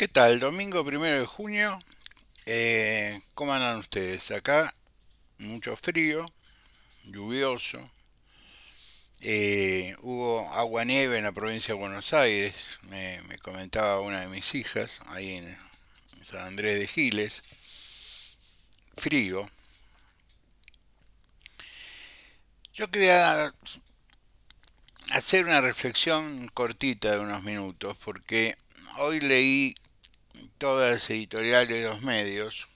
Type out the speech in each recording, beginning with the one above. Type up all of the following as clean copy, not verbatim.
¿Qué tal? Domingo 1 de junio. ¿Cómo andan ustedes? Acá mucho frío, lluvioso. Hubo agua nieve en la provincia de Buenos Aires, me comentaba una de mis hijas, ahí en San Andrés de Giles. Frío. Yo quería hacer una reflexión cortita de unos minutos, porque hoy leí todas las editoriales de los medios.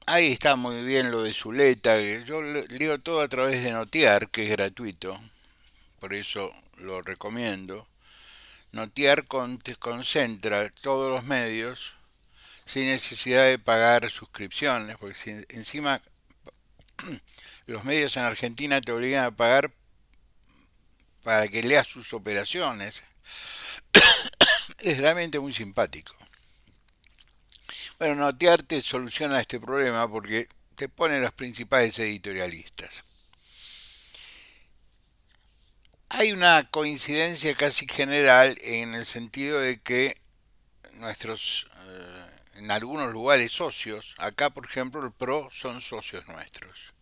Ahí está muy bien lo de Zuleta, que yo leo todo a través de Notear, que es gratuito, por eso lo recomiendo. Notear te concentra todos los medios sin necesidad de pagar suscripciones, porque encima los medios en Argentina te obligan a pagar para que leas sus operaciones. Es realmente muy simpático. Bueno, Notear te soluciona este problema porque te pone los principales editorialistas. Hay una coincidencia casi general en el sentido de que en algunos lugares socios, acá por ejemplo el PRO son socios nuestros.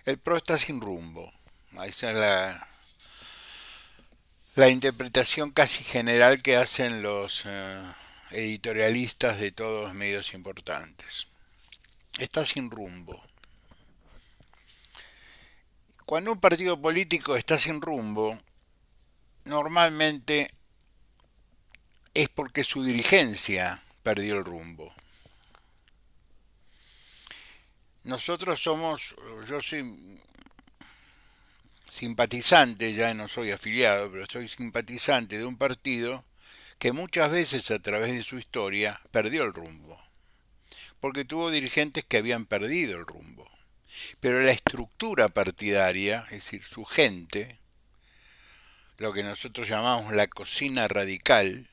El PRO está sin rumbo. Esa es la interpretación casi general que hacen los editorialistas de todos los medios importantes. Está sin rumbo. Cuando un partido político está sin rumbo, normalmente es porque su dirigencia perdió el rumbo. Nosotros somos, yo soy simpatizante, ya no soy afiliado, pero soy simpatizante de un partido que muchas veces a través de su historia perdió el rumbo, porque tuvo dirigentes que habían perdido el rumbo. Pero la estructura partidaria, es decir, su gente, lo que nosotros llamamos la cocina radical,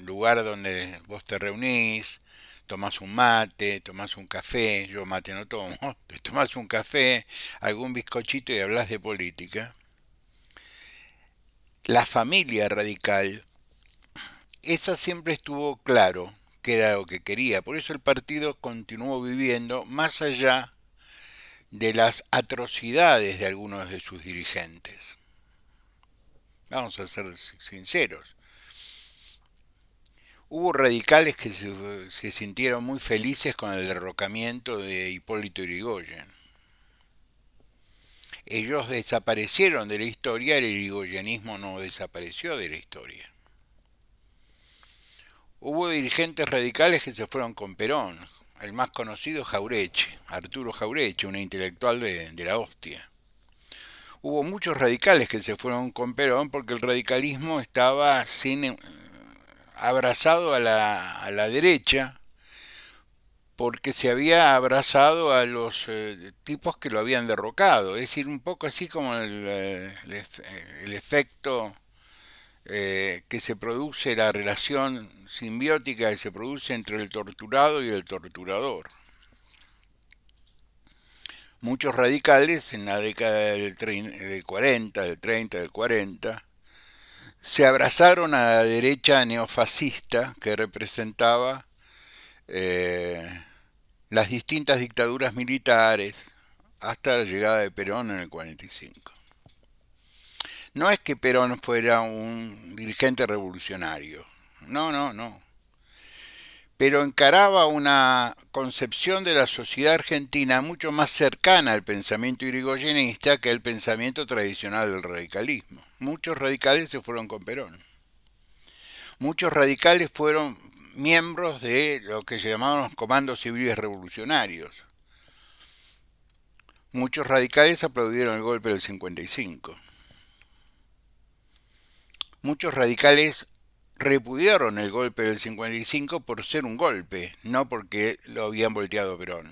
lugar donde vos te reunís, tomás un mate, tomás un café, yo mate no tomo, te tomás un café, algún bizcochito y hablas de política. La familia radical, esa siempre estuvo claro que era lo que quería, por eso el partido continuó viviendo más allá de las atrocidades de algunos de sus dirigentes. Vamos a ser sinceros. Hubo radicales que se sintieron muy felices con el derrocamiento de Hipólito Yrigoyen. Ellos desaparecieron de la historia, el irigoyenismo no desapareció de la historia. Hubo dirigentes radicales que se fueron con Perón, el más conocido Jaureche, Arturo Jaureche, un intelectual de la hostia. Hubo muchos radicales que se fueron con Perón porque el radicalismo estaba abrazado a la derecha, porque se había abrazado a los tipos que lo habían derrocado. Es decir, un poco así como el efecto que se produce, la relación simbiótica que se produce entre el torturado y el torturador. Muchos radicales en la década del 40, del 30, del 40, se abrazaron a la derecha neofascista que representaba eh, las distintas dictaduras militares hasta la llegada de Perón en el 45. No es que Perón fuera un dirigente revolucionario, no, no, no, pero encaraba una concepción de la sociedad argentina mucho más cercana al pensamiento irigoyenista que al pensamiento tradicional del radicalismo. Muchos radicales se fueron con Perón. Muchos radicales fueron miembros de lo que se llamaban los comandos civiles revolucionarios. Muchos radicales aplaudieron el golpe del 55. Muchos radicales repudiaron el golpe del 55 por ser un golpe, no porque lo habían volteado a Perón.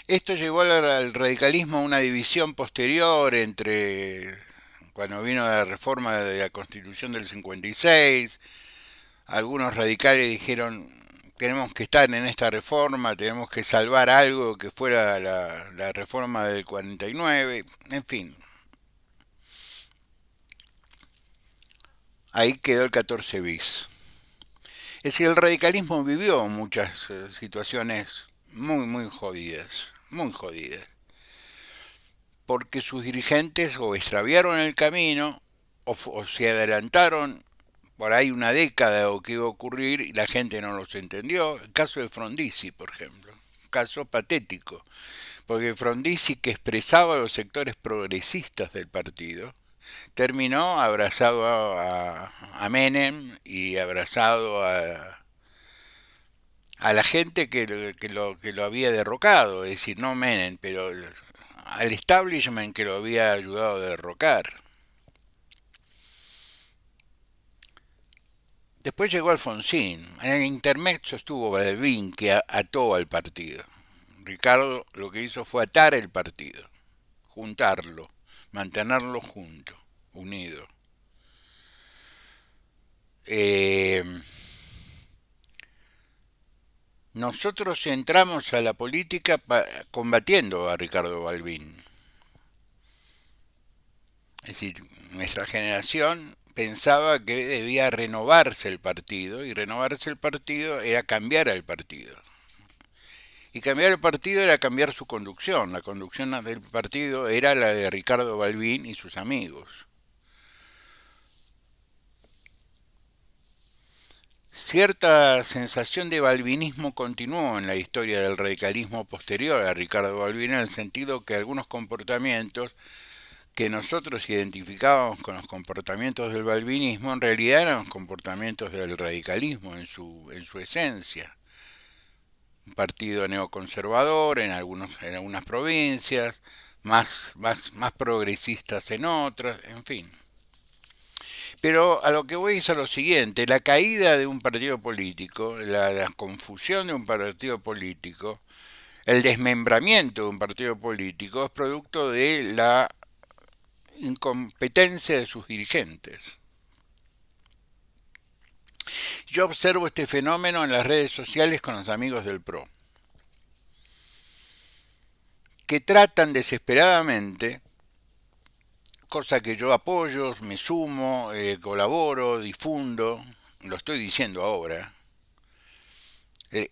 Esto llevó al radicalismo a una división posterior entre cuando vino la reforma de la Constitución del 56. Algunos radicales dijeron: tenemos que estar en esta reforma, tenemos que salvar algo que fuera la reforma del 49, en fin. ahí quedó el 14 bis. Es decir, el radicalismo vivió muchas situaciones muy jodidas, muy jodidas, porque sus dirigentes o extraviaron el camino o se adelantaron por ahí una década o que iba a ocurrir y la gente no los entendió. El caso de Frondizi, por ejemplo, un caso patético, porque Frondizi, que expresaba los sectores progresistas del partido, terminó abrazado a Menem y abrazado a la gente que lo había derrocado, es decir, no Menem, pero al establishment que lo había ayudado a derrocar. Después llegó Alfonsín. En el intermezzo estuvo Balbín, que ató al partido. Ricardo lo que hizo fue atar el partido, juntarlo, mantenerlo junto, unido. Eh, Nosotros entramos a la política combatiendo a Ricardo Balbín. Es decir, nuestra generación pensaba que debía renovarse el partido y renovarse el partido era cambiar al partido. Y cambiar el partido era cambiar su conducción. La conducción del partido era la de Ricardo Balbín y sus amigos. Cierta sensación de balvinismo continuó en la historia del radicalismo posterior a Ricardo Balbín, en el sentido que algunos comportamientos que nosotros identificábamos con los comportamientos del balvinismo en realidad eran los comportamientos del radicalismo en su esencia. Un partido neoconservador en algunas provincias, más progresistas en otras, en fin. Pero a lo que voy es a lo siguiente, la caída de un partido político, la confusión de un partido político, el desmembramiento de un partido político es producto de la incompetencia de sus dirigentes. Yo observo este fenómeno en las redes sociales con los amigos del PRO, que tratan desesperadamente, cosa que yo apoyo, me sumo, colaboro, difundo, lo estoy diciendo ahora.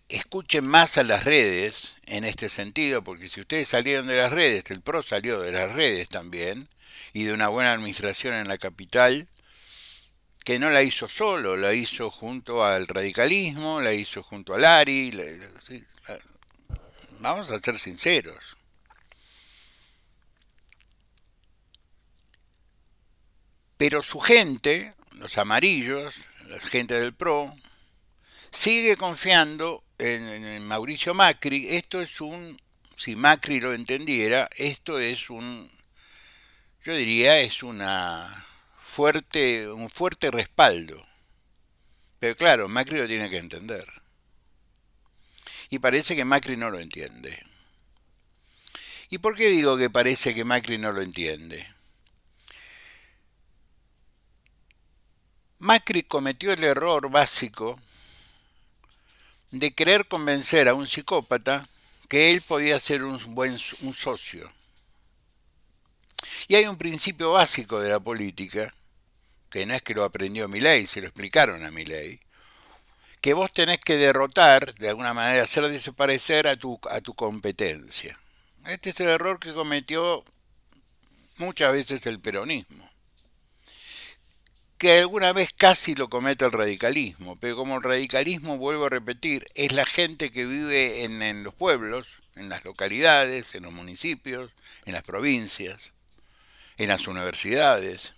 Escuchen más a las redes en este sentido, porque si ustedes salieron de las redes, el PRO salió de las redes también, y de una buena administración en la capital, que no la hizo solo, la hizo junto al radicalismo, la hizo junto al ARI, sí, vamos a ser sinceros. Pero su gente, los amarillos, la gente del PRO, sigue confiando en Mauricio Macri. Esto es si Macri lo entendiera, esto es yo diría, es un fuerte respaldo. Pero claro, Macri lo tiene que entender. Y parece que Macri no lo entiende. ¿Y por qué digo que parece que Macri no lo entiende? Macri cometió el error básico de querer convencer a un psicópata que él podía ser un socio. Y hay un principio básico de la política, que no es que lo aprendió Milei, se lo explicaron a Milei, que vos tenés que derrotar, de alguna manera hacer desaparecer a tu competencia. Este es el error que cometió muchas veces el peronismo, que alguna vez casi lo comete el radicalismo, pero como el radicalismo, vuelvo a repetir, es la gente que vive en los pueblos, en las localidades, en los municipios, en las provincias, en las universidades,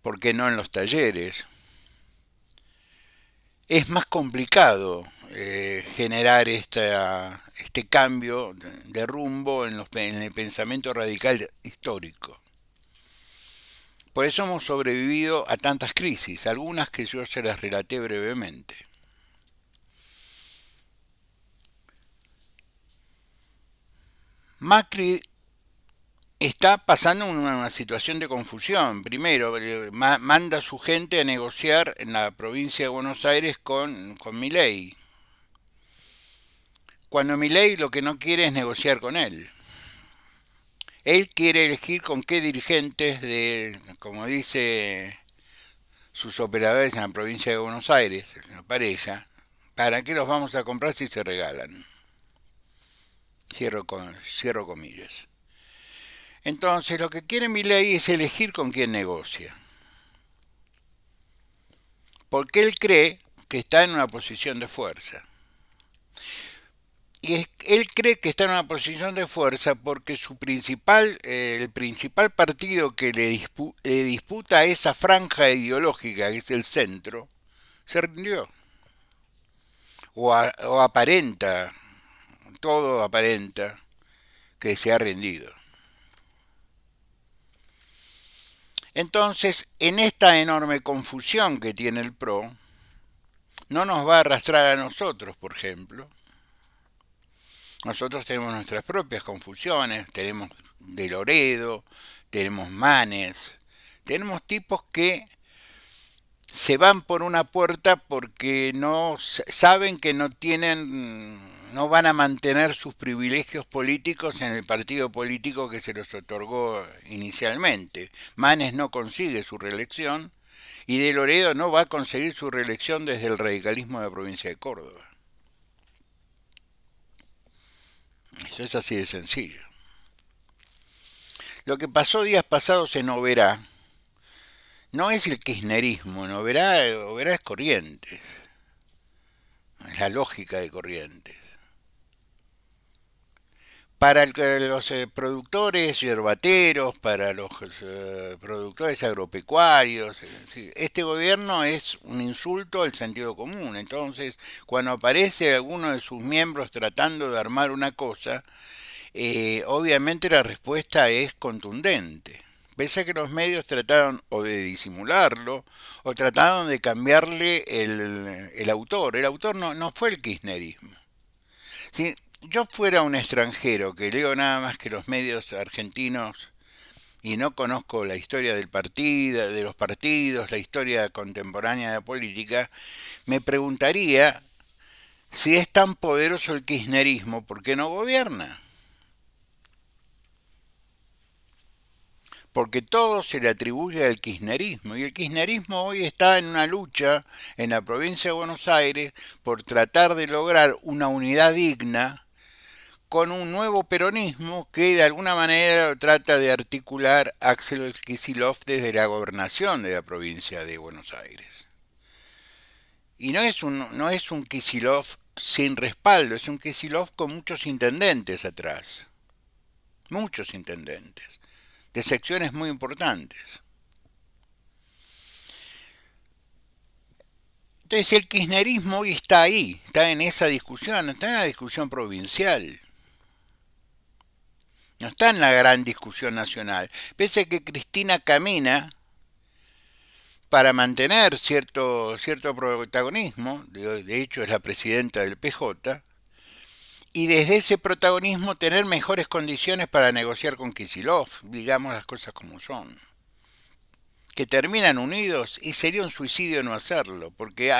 ¿por qué no en los talleres? Es más complicado generar este cambio de rumbo en el pensamiento radical histórico. Por eso hemos sobrevivido a tantas crisis, algunas que yo se las relaté brevemente. Macri está pasando una situación de confusión. Primero, manda a su gente a negociar en la provincia de Buenos Aires con Milei, cuando Milei lo que no quiere es negociar con él. Él quiere elegir con qué dirigentes de, como dice sus operadores en la provincia de Buenos Aires, la pareja, ¿para qué los vamos a comprar si se regalan? Cierro comillas. Entonces, lo que quiere Milei es elegir con quién negocia. Porque él cree que está en una posición de fuerza. Él cree que está en una posición de fuerza porque el principal partido que le disputa esa franja ideológica, que es el centro, se rindió. O aparenta, todo aparenta que se ha rendido. Entonces, en esta enorme confusión que tiene el PRO, no nos va a arrastrar a nosotros, por ejemplo. Nosotros tenemos nuestras propias confusiones, tenemos de Loredo, tenemos Manes, tenemos tipos que se van por una puerta porque no saben que no van a mantener sus privilegios políticos en el partido político que se los otorgó inicialmente. Manes no consigue su reelección y de Loredo no va a conseguir su reelección desde el radicalismo de la provincia de Córdoba. Eso es así de sencillo. Lo que pasó días pasados en Oberá no es el kirchnerismo, en Oberá es Corrientes, es la lógica de Corrientes. Para los productores yerbateros, para los productores agropecuarios, este gobierno es un insulto al sentido común. Entonces, cuando aparece alguno de sus miembros tratando de armar una cosa, obviamente la respuesta es contundente. Pese a que los medios trataron o de disimularlo o trataron de cambiarle el autor. El autor no fue el kirchnerismo. Si yo fuera un extranjero que leo nada más que los medios argentinos y no conozco la historia del partido, de los partidos, la historia contemporánea de la política, me preguntaría si es tan poderoso el kirchnerismo, ¿por qué no gobierna? Porque todo se le atribuye al kirchnerismo y el kirchnerismo hoy está en una lucha en la provincia de Buenos Aires por tratar de lograr una unidad digna con un nuevo peronismo que de alguna manera trata de articular Axel Kicillof desde la gobernación de la provincia de Buenos Aires. Y no es un Kicillof sin respaldo, es un Kicillof con muchos intendentes atrás. Muchos intendentes, de secciones muy importantes. Entonces el kirchnerismo hoy está ahí, está en esa discusión, está en la discusión provincial. No está en la gran discusión nacional. Pese a que Cristina camina para mantener cierto protagonismo, de hecho es la presidenta del PJ, y desde ese protagonismo tener mejores condiciones para negociar con Kicillof, digamos las cosas como son. Que terminan unidos y sería un suicidio no hacerlo, porque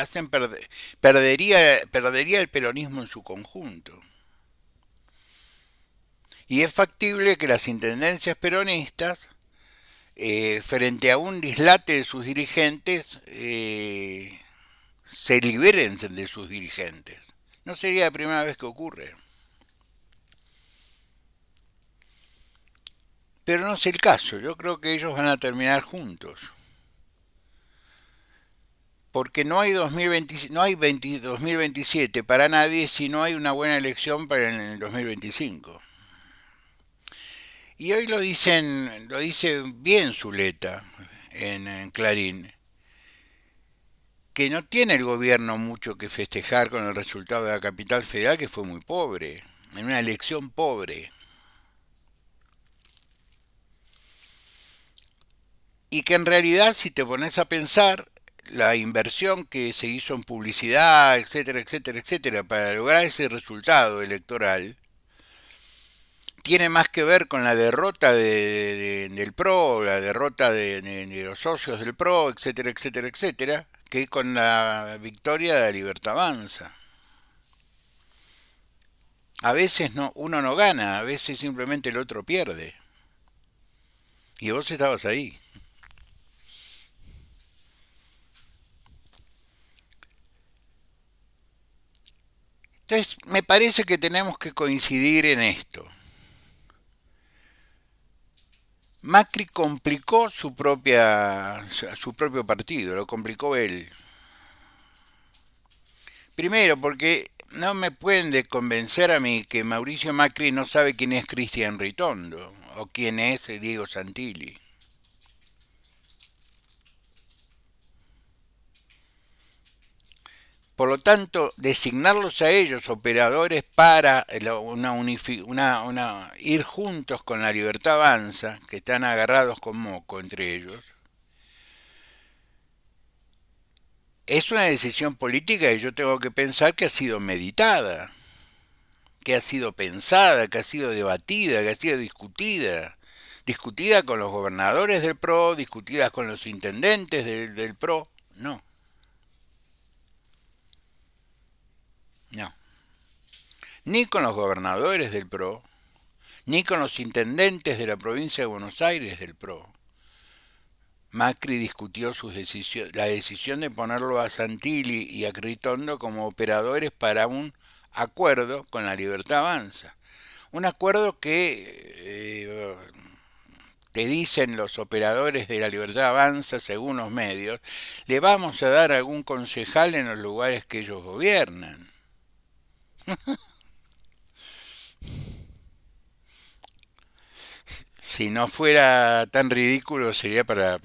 perdería el peronismo en su conjunto. Y es factible que las intendencias peronistas, frente a un dislate de sus dirigentes, se liberen de sus dirigentes. No sería la primera vez que ocurre. Pero no es el caso, yo creo que ellos van a terminar juntos. Porque no hay 2027 para nadie si no hay una buena elección para el 2025. Y hoy lo dice bien Zuleta en Clarín, que no tiene el gobierno mucho que festejar con el resultado de la capital federal, que fue muy pobre, en una elección pobre. Y que en realidad, si te pones a pensar, la inversión que se hizo en publicidad, etcétera, etcétera, etcétera, para lograr ese resultado electoral, tiene más que ver con la derrota del PRO, la derrota de los socios del PRO, etcétera, etcétera, etcétera, que con la victoria de la Libertad Avanza. A veces uno no gana, a veces simplemente el otro pierde. Y vos estabas ahí. Entonces, me parece que tenemos que coincidir en esto. Macri complicó su propio partido, lo complicó él. Primero, porque no me pueden convencer a mí que Mauricio Macri no sabe quién es Cristian Ritondo o quién es Diego Santilli. Por lo tanto, designarlos a ellos operadores para ir juntos con la Libertad Avanza, que están agarrados con moco entre ellos, es una decisión política que yo tengo que pensar que ha sido meditada, que ha sido pensada, que ha sido debatida, que ha sido discutida. Discutida con los gobernadores del PRO, discutida con los intendentes del PRO. No, no. Ni con los gobernadores del PRO, ni con los intendentes de la provincia de Buenos Aires del PRO. Macri discutió la decisión de ponerlo a Santilli y a Critondo como operadores para un acuerdo con la Libertad Avanza. Un acuerdo que te dicen los operadores de la Libertad Avanza, según los medios, le vamos a dar algún concejal en los lugares que ellos gobiernan. Si no fuera tan ridículo sería para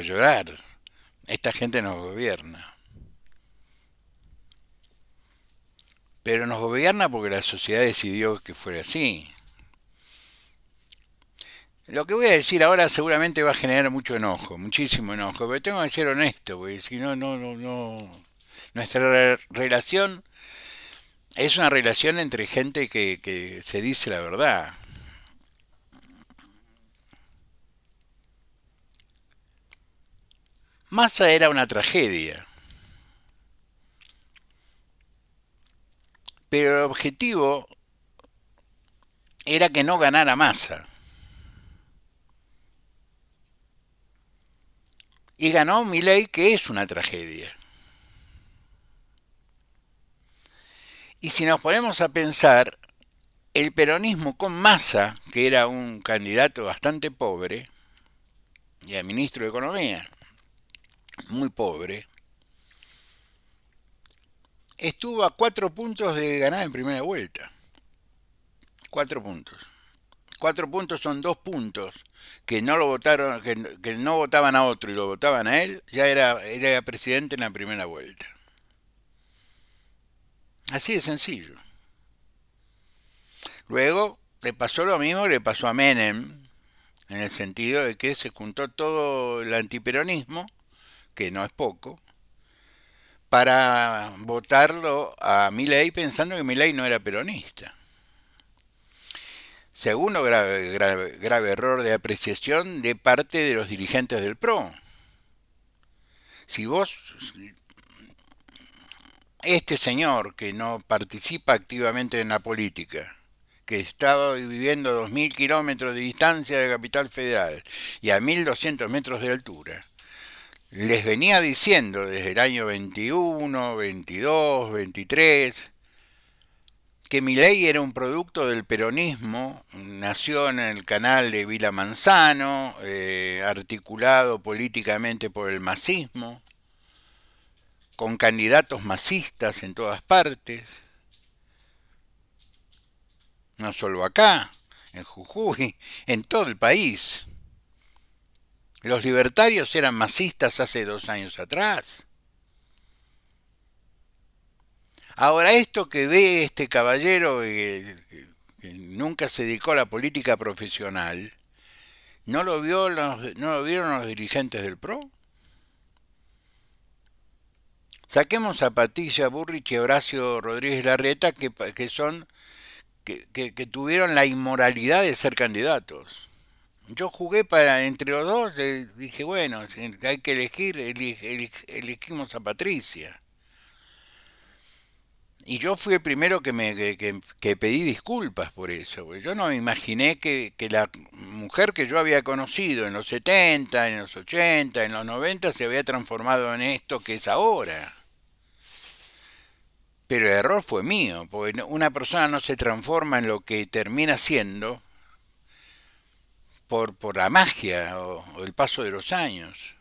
llorar. Esta gente nos gobierna. Pero nos gobierna porque la sociedad decidió que fuera así. Lo que voy a decir ahora seguramente va a generar mucho enojo, muchísimo enojo, pero tengo que ser honesto, porque si no, no. Nuestra relación es una relación entre gente que se dice la verdad. Massa era una tragedia, pero el objetivo era que no ganara Massa. Y ganó Milei, que es una tragedia. Y si nos ponemos a pensar, el peronismo con Massa, que era un candidato bastante pobre, y a ministro de Economía, muy pobre, estuvo a 4 puntos de ganar en primera vuelta. 4 puntos. 4 puntos son 2 puntos que no lo votaron, que no votaban a otro y lo votaban a él, ya era presidente en la primera vuelta. Así de sencillo. Luego le pasó lo mismo que le pasó a Menem, en el sentido de que se juntó todo el antiperonismo, que no es poco, para votarlo a Milei pensando que Milei no era peronista. Segundo grave error de apreciación de parte de los dirigentes del PRO. Si vos, este señor que no participa activamente en la política, que estaba viviendo a 2.000 kilómetros de distancia de Capital Federal y a 1.200 metros de altura, les venía diciendo desde el año 21, 22, 23, que Milei era un producto del peronismo, nació en el canal de Vila Manzano, articulado políticamente por el masismo, con candidatos masistas en todas partes, no solo acá, en Jujuy, en todo el país. Los libertarios eran masistas hace 2 años atrás. Ahora esto que ve este caballero que nunca se dedicó a la política profesional, no lo vieron los dirigentes del PRO? Saquemos a Patricia Burrich y Horacio Rodríguez Larreta que tuvieron la inmoralidad de ser candidatos. Yo jugué para entre los dos, dije, bueno, si hay que elegir, elegimos a Patricia. Y yo fui el primero que pedí disculpas por eso, porque yo no me imaginé que la mujer que yo había conocido en los 70, en los 80, en los 90 se había transformado en esto que es ahora. Pero el error fue mío, porque una persona no se transforma en lo que termina siendo por la magia o el paso de los años.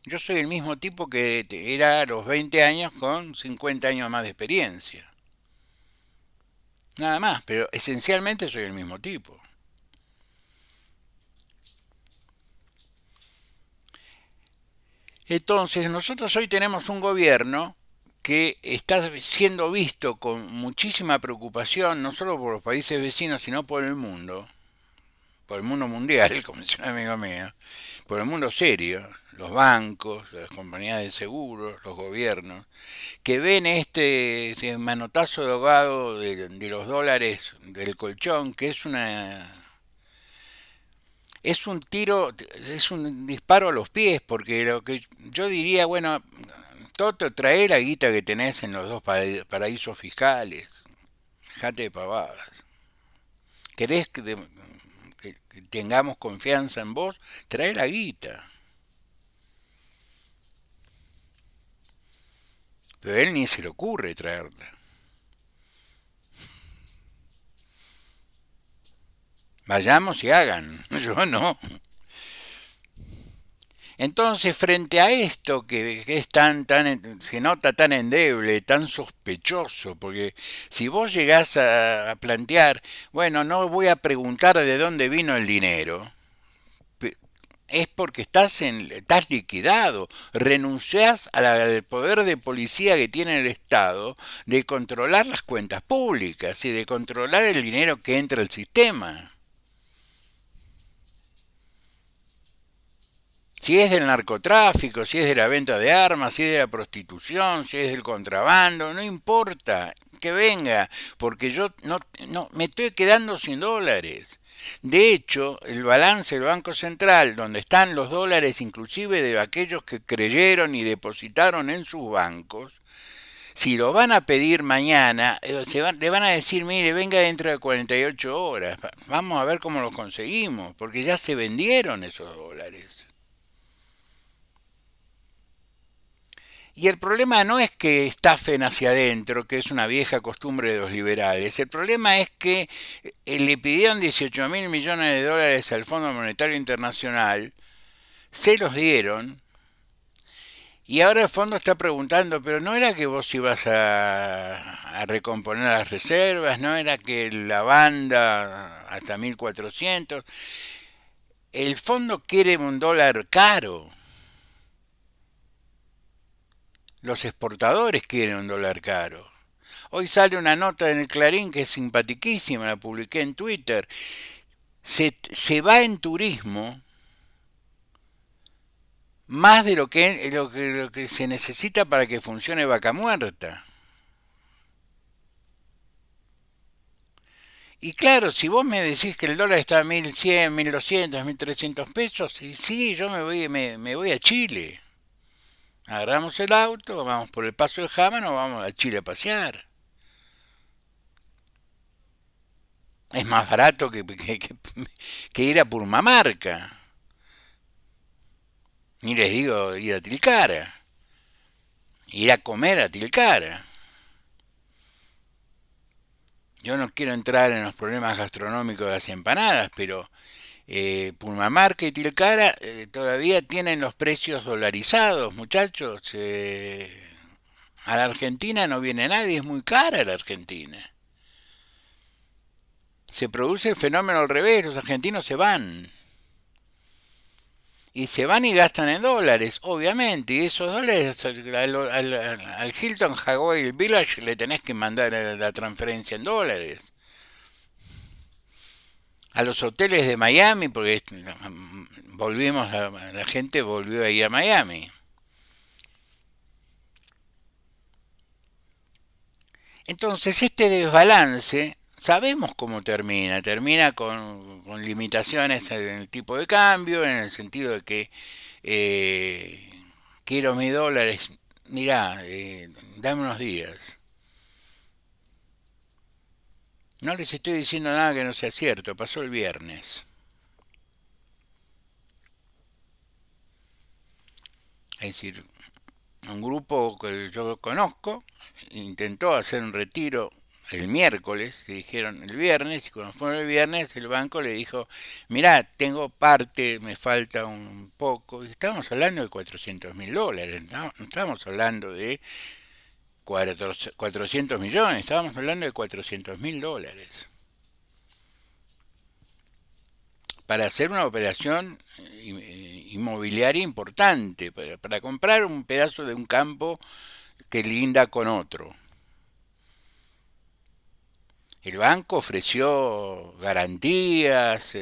Yo soy el mismo tipo que era a los 20 años con 50 años más de experiencia. Nada más, pero esencialmente soy el mismo tipo. Entonces, nosotros hoy tenemos un gobierno que está siendo visto con muchísima preocupación, no solo por los países vecinos, sino por el mundo mundial, como dice un amigo mío, por el mundo serio, los bancos, las compañías de seguros, los gobiernos, que ven este manotazo de ahogado de los dólares del colchón, que es un tiro, es un disparo a los pies, porque lo que yo diría, bueno, Toto, trae la guita que tenés en los dos paraísos fiscales, dejate de pavadas. ¿Querés que tengamos confianza en vos? Trae la guita. Pero a él ni se le ocurre traerla. Vayamos y hagan, yo no. Entonces, frente a esto que es se nota tan endeble, tan sospechoso, porque si vos llegás a plantear, bueno, no voy a preguntar de dónde vino el dinero, es porque estás liquidado, renunciás al poder de policía que tiene el Estado de controlar las cuentas públicas y de controlar el dinero que entra al sistema. Si es del narcotráfico, si es de la venta de armas, si es de la prostitución, si es del contrabando, no importa que venga, porque yo no me estoy quedando sin dólares. De hecho, el balance del Banco Central, donde están los dólares inclusive de aquellos que creyeron y depositaron en sus bancos, si lo van a pedir mañana, le van a decir, mire, venga dentro de 48 horas, vamos a ver cómo lo conseguimos, porque ya se vendieron esos dólares. Y el problema no es que estafen hacia adentro, que es una vieja costumbre de los liberales. El problema es que le pidieron 18 mil millones de dólares al Fondo Monetario Internacional, se los dieron, y ahora el fondo está preguntando, pero no era que vos ibas a recomponer las reservas, no era que la banda hasta 1400. El fondo quiere un dólar caro. Los exportadores quieren un dólar caro. Hoy sale una nota en el Clarín que es simpatiquísima, la publiqué en Twitter. Se va en turismo más de lo que se necesita para que funcione Vaca Muerta. Y claro, si vos me decís que el dólar está a 1100, 1200, 1300 pesos, y sí, yo me voy a Chile. Agarramos el auto, vamos por el Paso de Jama, o vamos a Chile a pasear. Es más barato que ir a Purmamarca. Ni les digo ir a Tilcara, ir a comer a Tilcara. Yo no quiero entrar en los problemas gastronómicos de las empanadas, pero Purmamarca y Tilcara todavía tienen los precios dolarizados, muchachos. A la Argentina no viene nadie, es muy cara la Argentina. Se produce el fenómeno al revés, los argentinos se van. Y se van y gastan en dólares, obviamente. Y esos dólares al Hilton Hawaii Village le tenés que mandar la transferencia en dólares. A los hoteles de Miami, porque la gente volvió a ir a Miami. Entonces este desbalance sabemos cómo termina. Termina con limitaciones en el tipo de cambio, en el sentido de que quiero mis dólares, mirá, dame unos días. No les estoy diciendo nada que no sea cierto, pasó el viernes. Es decir, un grupo que yo conozco intentó hacer un retiro el miércoles, se dijeron el viernes, y cuando fueron el viernes el banco le dijo, mirá, tengo parte, me falta un poco, y estábamos hablando de $400.000, no estábamos hablando de 400 millones, estábamos hablando de $400.000 para hacer una operación inmobiliaria importante, para comprar un pedazo de un campo que linda con otro. El banco ofreció garantías.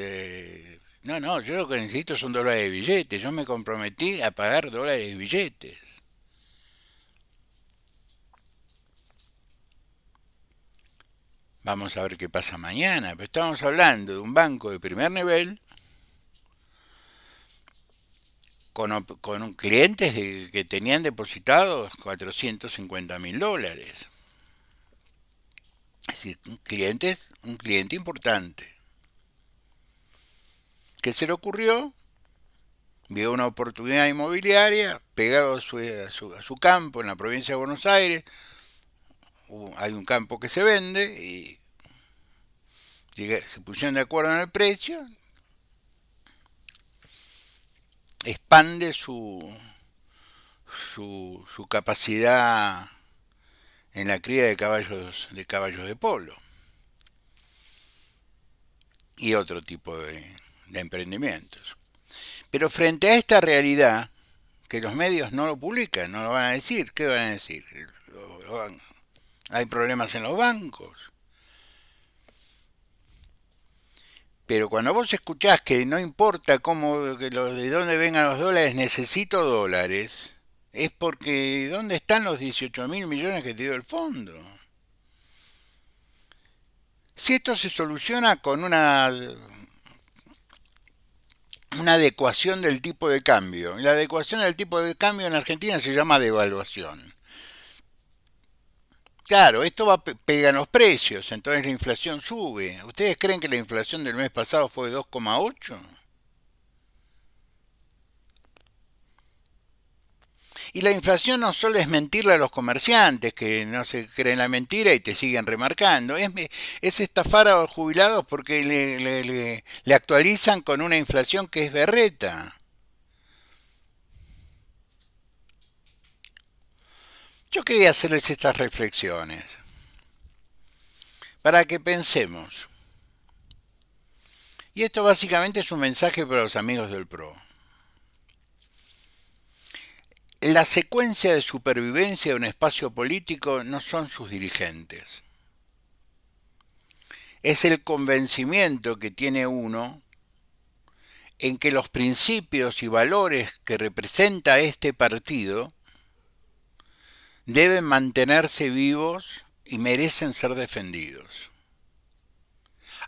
No, yo lo que necesito son dólares de billetes. Yo me comprometí a pagar dólares de billetes. Vamos a ver qué pasa mañana. Pero estamos hablando de un banco de primer nivel con clientes que tenían depositados $450.000. Es decir, un cliente importante. ¿Qué se le ocurrió? Vio una oportunidad inmobiliaria pegado a su campo en la provincia de Buenos Aires. Hay un campo que se vende y se pusieron de acuerdo en el precio, expande su capacidad en la cría de caballos de polo y otro tipo de emprendimientos. Pero frente a esta realidad, que los medios no lo publican, no lo van a decir, ¿qué van a decir? Hay problemas en los bancos. Pero cuando vos escuchás que no importa de dónde vengan los dólares, necesito dólares, es porque ¿dónde están los 18.000 millones que te dio el fondo? Si esto se soluciona con una adecuación del tipo de cambio, la adecuación del tipo de cambio en Argentina se llama devaluación. Claro, esto pega en los precios, entonces la inflación sube. ¿Ustedes creen que la inflación del mes pasado fue 2,8? Y la inflación no solo es mentirle a los comerciantes que no se creen la mentira y te siguen remarcando, es estafar a los jubilados porque le actualizan con una inflación que es berreta. Yo quería hacerles estas reflexiones para que pensemos. Y esto básicamente es un mensaje para los amigos del PRO. La secuencia de supervivencia de un espacio político no son sus dirigentes. Es el convencimiento que tiene uno en que los principios y valores que representa este partido deben mantenerse vivos y merecen ser defendidos.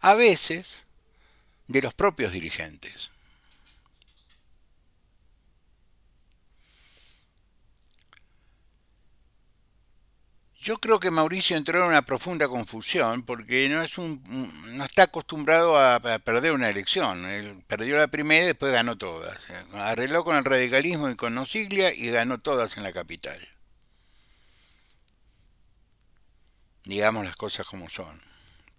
A veces de los propios dirigentes. Yo creo que Mauricio entró en una profunda confusión porque no está acostumbrado a perder una elección. Él perdió la primera y después ganó todas. Arregló con el radicalismo y con Nosiglia y ganó todas en la capital. Digamos las cosas como son.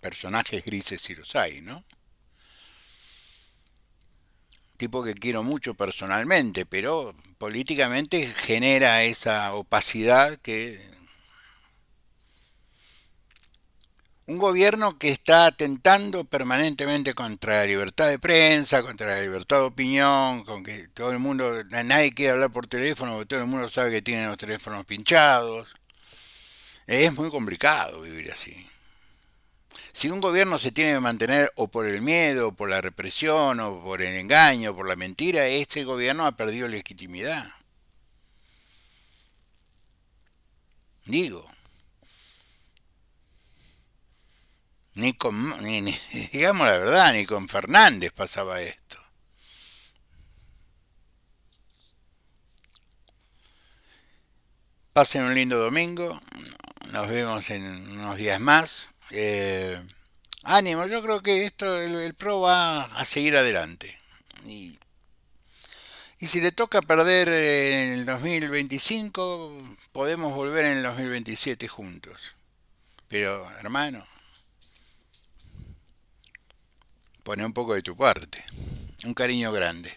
Personajes grises si los hay, ¿no? Tipo que quiero mucho personalmente, pero políticamente genera esa opacidad que un gobierno que está atentando permanentemente contra la libertad de prensa, contra la libertad de opinión, con que todo el mundo, nadie quiere hablar por teléfono, porque todo el mundo sabe que tienen los teléfonos pinchados. Es muy complicado vivir así. Si un gobierno se tiene que mantener o por el miedo, o por la represión, o por el engaño, o por la mentira, ese gobierno ha perdido legitimidad. Digo, digamos la verdad, ni con Fernández pasaba esto. Pasen un lindo domingo, nos vemos en unos días más. Ánimo, yo creo que esto, el PRO va a seguir adelante. Y, y si le toca perder en el 2025, podemos volver en el 2027 juntos. Pero, hermano, pone un poco de tu parte. Un cariño grande.